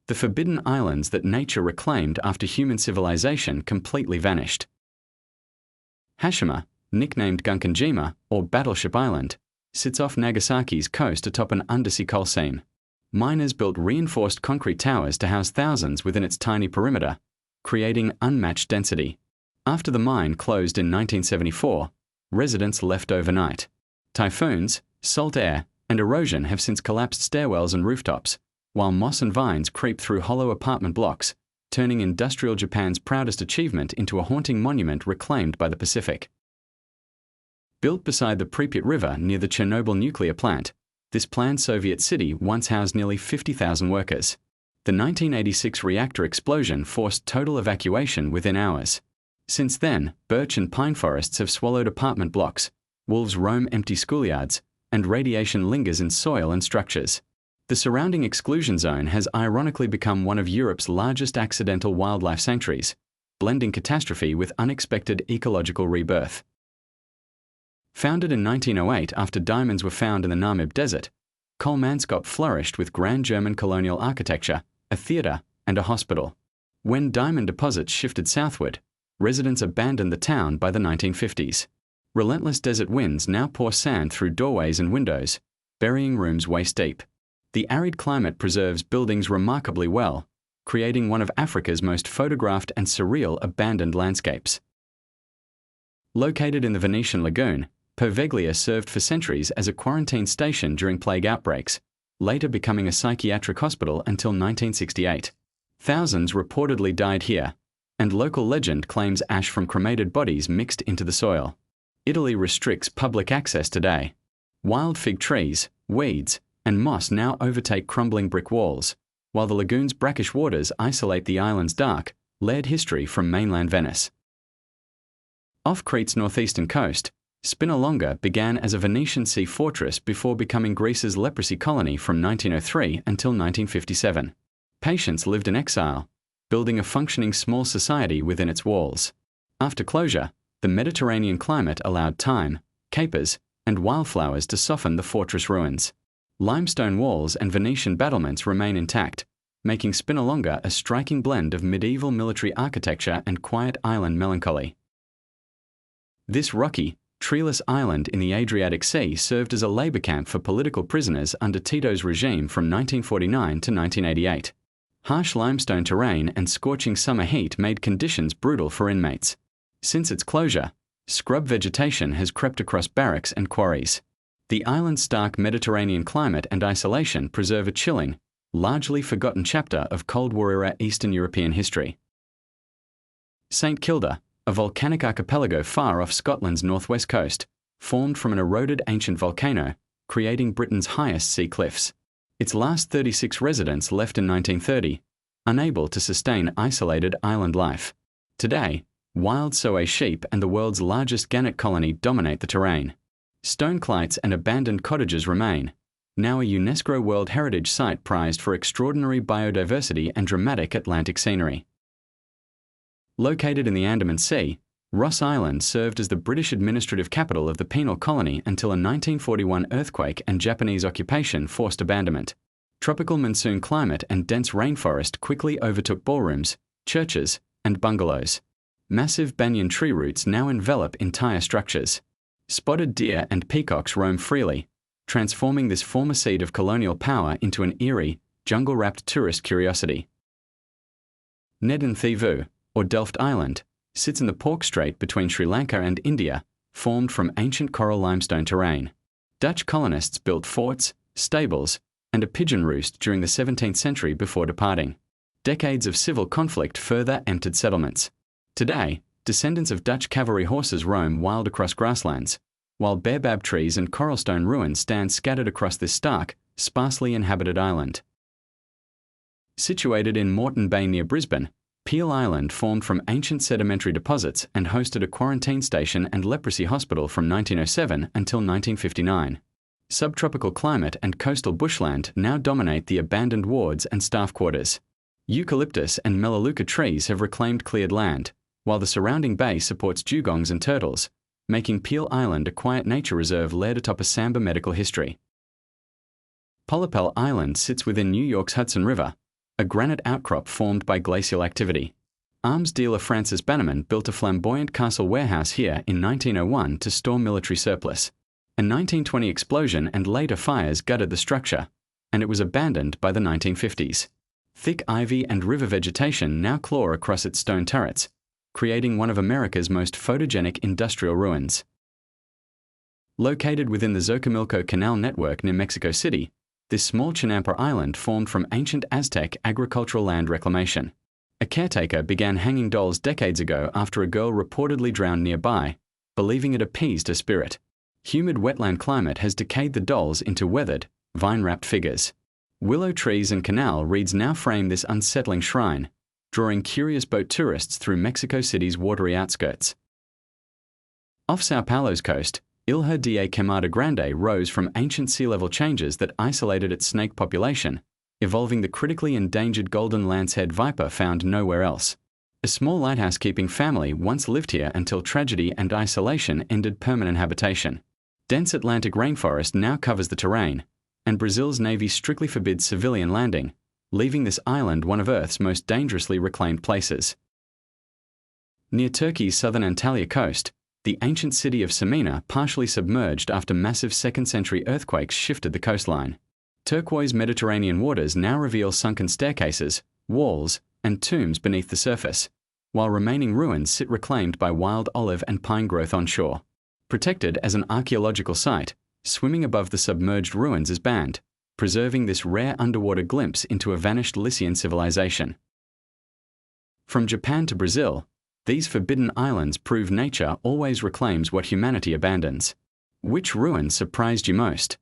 The forbidden islands that nature reclaimed after human civilization completely vanished. Hashima, nicknamed Gunkanjima, or Battleship Island, sits off Nagasaki's coast atop an undersea coal seam. Miners built reinforced concrete towers to house thousands within its tiny perimeter, creating unmatched density. After the mine closed in 1974, residents left overnight. Typhoons, salt air, and erosion have since collapsed stairwells and rooftops, while moss and vines creep through hollow apartment blocks, turning industrial Japan's proudest achievement into a haunting monument reclaimed by the Pacific. Built beside the Pripyat River near the Chernobyl nuclear plant, this planned Soviet city once housed nearly 50,000 workers. The 1986 reactor explosion forced total evacuation within hours. Since then, birch and pine forests have swallowed apartment blocks, wolves roam empty schoolyards, and radiation lingers in soil and structures. The surrounding exclusion zone has ironically become one of Europe's largest accidental wildlife sanctuaries, blending catastrophe with unexpected ecological rebirth. Founded in 1908 after diamonds were found in the Namib Desert, Kolmanskop flourished with grand German colonial architecture, a theatre, and a hospital. When diamond deposits shifted southward, residents abandoned the town by the 1950s. Relentless desert winds now pour sand through doorways and windows, burying rooms waist deep. The arid climate preserves buildings remarkably well, creating one of Africa's most photographed and surreal abandoned landscapes. Located in the Venetian lagoon, Poveglia served for centuries as a quarantine station during plague outbreaks, later becoming a psychiatric hospital until 1968. Thousands reportedly died here, and local legend claims ash from cremated bodies mixed into the soil. Italy restricts public access today. Wild fig trees, weeds, and moss now overtake crumbling brick walls, while the lagoon's brackish waters isolate the island's dark, layered history from mainland Venice. Off Crete's northeastern coast, Spinalonga began as a Venetian sea fortress before becoming Greece's leprosy colony from 1903 until 1957. Patients lived in exile, building a functioning small society within its walls. After closure, the Mediterranean climate allowed thyme, capers, and wildflowers to soften the fortress ruins. Limestone walls and Venetian battlements remain intact, making Spinalonga a striking blend of medieval military architecture and quiet island melancholy. This rocky, treeless island in the Adriatic Sea served as a labor camp for political prisoners under Tito's regime from 1949 to 1988. Harsh limestone terrain and scorching summer heat made conditions brutal for inmates. Since its closure, scrub vegetation has crept across barracks and quarries. The island's stark Mediterranean climate and isolation preserve a chilling, largely forgotten chapter of Cold War-era Eastern European history. St. Kilda, a volcanic archipelago far off Scotland's northwest coast, formed from an eroded ancient volcano, creating Britain's highest sea cliffs. Its last 36 residents left in 1930, unable to sustain isolated island life. Today, wild Soay sheep and the world's largest gannet colony dominate the terrain. Stone clites and abandoned cottages remain, now a UNESCO World Heritage Site prized for extraordinary biodiversity and dramatic Atlantic scenery. Located in the Andaman Sea, Ross Island served as the British administrative capital of the penal colony until a 1941 earthquake and Japanese occupation forced abandonment. Tropical monsoon climate and dense rainforest quickly overtook ballrooms, churches, and bungalows. Massive banyan tree roots now envelop entire structures. Spotted deer and peacocks roam freely, transforming this former seat of colonial power into an eerie, jungle-wrapped tourist curiosity. Nedan Thivu, or Delft Island, sits in the Pork Strait between Sri Lanka and India, formed from ancient coral limestone terrain. Dutch colonists built forts, stables, and a pigeon roost during the 17th century before departing. Decades of civil conflict further emptied settlements. Today, descendants of Dutch cavalry horses roam wild across grasslands, while baobab trees and coralstone ruins stand scattered across this stark, sparsely inhabited island. Situated in Moreton Bay near Brisbane, Peel Island formed from ancient sedimentary deposits and hosted a quarantine station and leprosy hospital from 1907 until 1959. Subtropical climate and coastal bushland now dominate the abandoned wards and staff quarters. Eucalyptus and melaleuca trees have reclaimed cleared land, while the surrounding bay supports dugongs and turtles, making Peel Island a quiet nature reserve laid atop a Samba medical history. Polypel Island sits within New York's Hudson River, a granite outcrop formed by glacial activity. Arms dealer Francis Bannerman built a flamboyant castle warehouse here in 1901 to store military surplus. A 1920 explosion and later fires gutted the structure, and it was abandoned by the 1950s. Thick ivy and river vegetation now claw across its stone turrets, creating one of America's most photogenic industrial ruins. Located within the Xochimilco Canal network near Mexico City, this small Chinampa island formed from ancient Aztec agricultural land reclamation. A caretaker began hanging dolls decades ago after a girl reportedly drowned nearby, believing it appeased a spirit. Humid wetland climate has decayed the dolls into weathered, vine-wrapped figures. Willow trees and canal reeds now frame this unsettling shrine, drawing curious boat tourists through Mexico City's watery outskirts. Off Sao Paulo's coast, Ilha de Queimada Grande rose from ancient sea level changes that isolated its snake population, evolving the critically endangered golden lancehead viper found nowhere else. A small lighthouse-keeping family once lived here until tragedy and isolation ended permanent habitation. Dense Atlantic rainforest now covers the terrain, and Brazil's Navy strictly forbids civilian landing, leaving this island one of Earth's most dangerously reclaimed places. Near Turkey's southern Antalya coast, the ancient city of Samina partially submerged after massive 2nd century earthquakes shifted the coastline. Turquoise Mediterranean waters now reveal sunken staircases, walls, and tombs beneath the surface, while remaining ruins sit reclaimed by wild olive and pine growth onshore. Protected as an archaeological site, swimming above the submerged ruins is banned, preserving this rare underwater glimpse into a vanished Lycian civilization. From Japan to Brazil, these forbidden islands prove nature always reclaims what humanity abandons. Which ruin surprised you most?